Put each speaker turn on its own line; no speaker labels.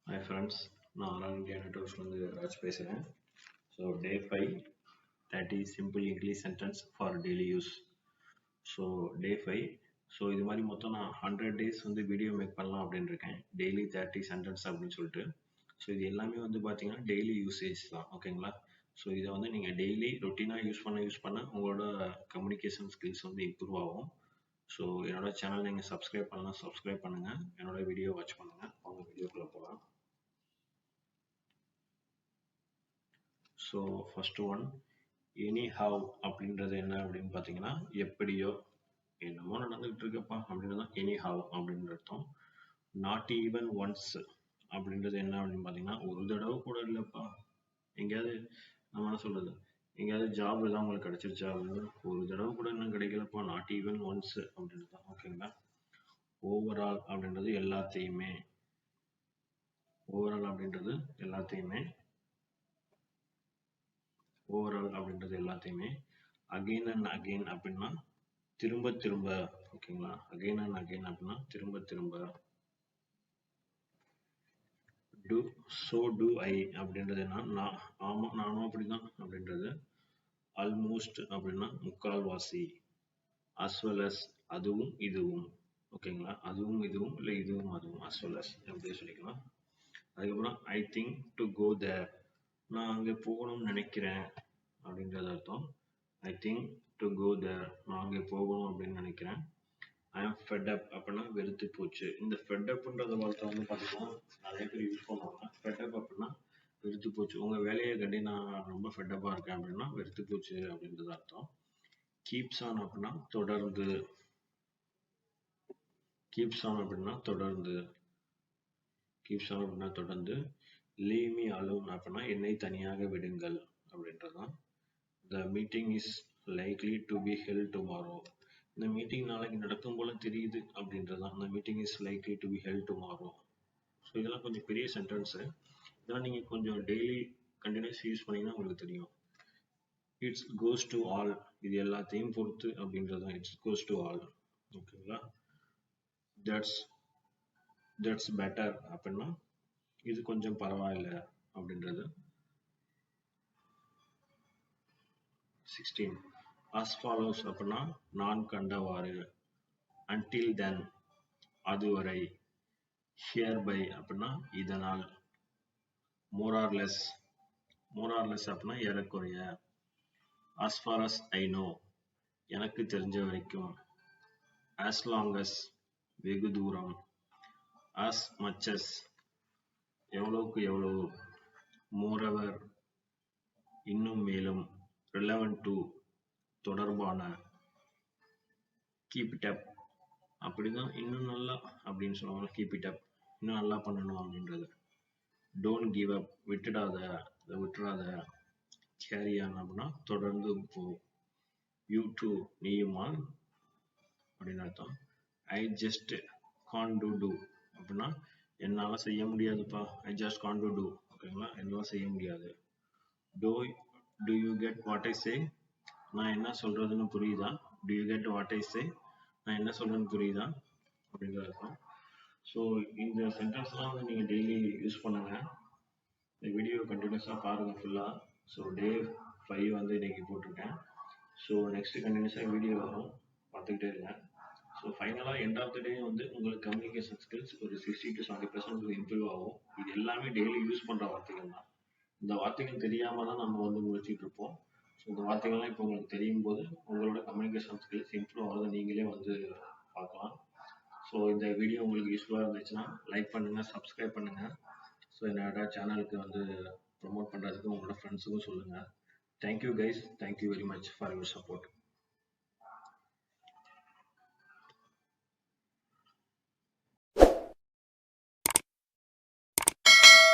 Hi friends, நான் all India நெட்வொர்க்ஸ்லேருந்து Raj பேசுகிறேன். So day 5 30 simple English sentence for daily use. So day 5 so இது மாதிரி மொத்தம் நான் 100 டேஸ் வந்து வீடியோ மேக் பண்ணலாம் அப்படின்னு இருக்கேன். டெய்லி 30 சென்டென்ஸ் அப்படின்னு சொல்லிட்டு. ஸோ இது எல்லாமே வந்து பார்த்தீங்கன்னா டெய்லி யூசேஜ் தான், ஓகேங்களா? ஸோ இதை வந்து நீங்கள் டெய்லி ரொட்டீனாக யூஸ் பண்ண உங்களோட கம்யூனிகேஷன் ஸ்கில்ஸ் வந்து இம்ப்ரூவ் ஆகும். ஸோ என்னோட சேனல் நீங்கள் சப்ஸ்கிரைப் பண்ணலாம், சப்ஸ்கிரைப் பண்ணுங்கள், என்னோட வீடியோ வாட்ச் பண்ணுங்கள். அவங்க வீடியோக்குள்ளே போகலாம். So first one, anyhow அப்படின்றது என்ன அப்படின்னு பார்த்தீங்கன்னா எப்படியோ என்னமோ நடந்துகிட்டு இருக்கப்பா அப்படின்றது தான் எனி ஹவ் அப்படின்ற அர்த்தம். நாட் ஈவன் ஒன்ஸ் அப்படின்றது என்ன அப்படின்னு பார்த்தீங்கன்னா ஒரு தடவை கூட இல்லைப்பா. எங்கேயாவது நம்ம என்ன சொல்றது, எங்கேயாவது ஜாப் எதாவது உங்களுக்கு கிடைச்சிருச்சா அப்படின்னு ஒரு தடவை கூட இன்னும் கிடைக்கலப்பா. நாட் ஈவன் ஒன்ஸ் அப்படின்றது தான், ஓகேங்களா? ஓவரால் அப்படின்றது எல்லாத்தையுமே, ஓவரால் அப்படின்றது எல்லாத்தையுமே, ஓவரால் அப்படின்றது எல்லாத்தையுமே. அகெயின் அண்ட் அகெயின் அப்படின்னா திரும்ப திரும்ப, ஓகேங்களா? அகெயின் அண்ட் அகெயின் அப்படின்னா திரும்ப திரும்ப. டு ஸோ டு ஐ அப்படின்றது என்ன, நான் ஆமாம் நானும் அப்படிதான் அப்படின்றது. ஆல்மோஸ்ட் அப்படின்னா முக்கால்வாசி. அஸ் வெல் அஸ் அதுவும் இதுவும், ஓகேங்களா? அதுவும் இதுவும் இல்லை இதுவும் அதுவும், அஸ் வெல் அஸ் அப்படியே சொல்லிக்கலாம். அதுக்கப்புறம் ஐ திங்க் டு கோ தேர், நான் அங்கே போகணும்னு நினைக்கிறேன் அப்படின்றது அர்த்தம். ஐ திங்க் டு கோ தேர், நான் அங்கே போகணும் அப்படின்னு நினைக்கிறேன். ஐ ஆம் ஃபெட் அப் அப்படின்னா வெறுத்து போச்சு. இந்த ஃபெட் அப்ன்ற வார்த்தை வந்து பார்த்தீங்கன்னா நிறைய பேர் யூஸ் பண்ணுவாங்க. ஃபெட் அப் அப்படின்னா வெறுத்து போச்சு, உங்கள் வேலையை கண்டி நான் ரொம்ப ஃபெட்டப்பாக இருக்கேன் அப்படின்னா வெறுத்து போச்சு அப்படின்றது அர்த்தம். கீப்ஸ் ஆன் அப்படின்னா தொடர்ந்து, கீப்ஸ் ஆன் அப்படின்னா தொடர்ந்து, கீப்ஸ் ஆன் அப்படின்னா தொடர்ந்து. லீவ் மீ அலோன் அப்படின்னா என்னை தனியாக விடுங்கள் அப்படின்றதான். The meeting is likely to be held tomorrow, இந்த மீட்டிங் நாளைக்கு நடக்கும் போல தெரியுது அப்படின்றதான். இந்த meeting is likely to be held tomorrow. So இதெல்லாம் கொஞ்சம் பெரிய சென்டென்ஸு, இதெல்லாம் நீங்கள் கொஞ்சம் டெய்லி கண்டினியூஸ் யூஸ் பண்ணிங்கன்னா உங்களுக்கு தெரியும். இட்ஸ் கோஸ் டு ஆல், இது எல்லாத்தையும் பொறுத்து அப்படின்றது தான் இட்ஸ் கோஸ் டு ஆல், ஓகேங்களா? தட்ஸ் தட்ஸ் பெட்டர் அப்படின்னா இது கொஞ்சம் பரவாயில்ல அப்படின்றது. 16 அஸ் ஃபாலோஸ் அப்படின்னா நான் கண்டவாறு. அன்டில் தென் அதுவரை. ஹியர் பை அப்படின்னா இதனால். More or less, more or less அப்படின்னா ஏறக்குறைய. as far as I know, எனக்கு தெரிஞ்ச வரைக்கும். as long as வெகு தூரம். as much as எவ்வளவுக்கு எவ்வளவு. moreover இன்னும் மேலும். relevant to தொடர்பான. keep it up அப்படிதான் இன்னும் நல்லா அப்படின்னு சொல்லுவாங்க. keep it up இன்னும் நல்லா பண்ணணும் அப்படின்றது. don't give up விட்டுடாத, அதை விட்டுறாத. carry on அப்படின்னா தொடர்ந்து போ. you too நீயுமா அப்படின்னு அர்த்தம். I just can't do அப்படின்னா என்னால் செய்ய முடியாதுப்பா. I just can't do, ஓகேங்களா? என்னால் செய்ய முடியாது. do do you get what I say, நான் என்ன சொல்றதுன்னு புரியுதா. do you get what I say, நான் என்ன சொல்றேன்னு புரியுதா அப்படிங்கிற அர்த்தம். ஸோ இந்த சென்டென்ஸ்லாம் வந்து நீங்கள் டெய்லி யூஸ் பண்ணுங்க. இந்த வீடியோ கண்டினியூஸாக பாருங்கள் ஃபுல்லாக. ஸோ டே 5 வந்து இன்னைக்கு போட்டிருக்கேன். ஸோ நெக்ஸ்ட் கண்டினியூஸாக வீடியோ வரும், பார்த்துக்கிட்டே இருங்க. ஸோ ஃபைனலாக எண்ட் ஆஃப் த டே வந்து உங்களுக்கு கம்யூனிகேஷன் ஸ்கில்ஸ் ஒரு 60 to 70% இம்ப்ரூவ் ஆகும். இது எல்லாமே டெய்லி யூஸ் பண்ணுற வார்த்தைகள் தான். இந்த வார்த்தைகள் தெரியாமல் தான் நம்ம வந்து முடிச்சுட்டு இருப்போம். ஸோ இந்த வார்த்தைகள்லாம் இப்போ உங்களுக்கு தெரியும் போது உங்களோட கம்யூனிகேஷன் ஸ்கில்ஸ் இம்ப்ரூவ் ஆகிறத நீங்களே வந்து பார்க்கலாம். ஸோ இந்த வீடியோ உங்களுக்கு யூஸ்ஃபுல்லாக இருந்துச்சுன்னா லைக் பண்ணுங்கள், சப்ஸ்கிரைப் பண்ணுங்கள். ஸோ என்னோட சேனலுக்கு வந்து ப்ரொமோட் பண்ணுறதுக்கு உங்களோட ஃப்ரெண்ட்ஸுக்கும் சொல்லுங்கள். Thank you guys, thank you very much for your support.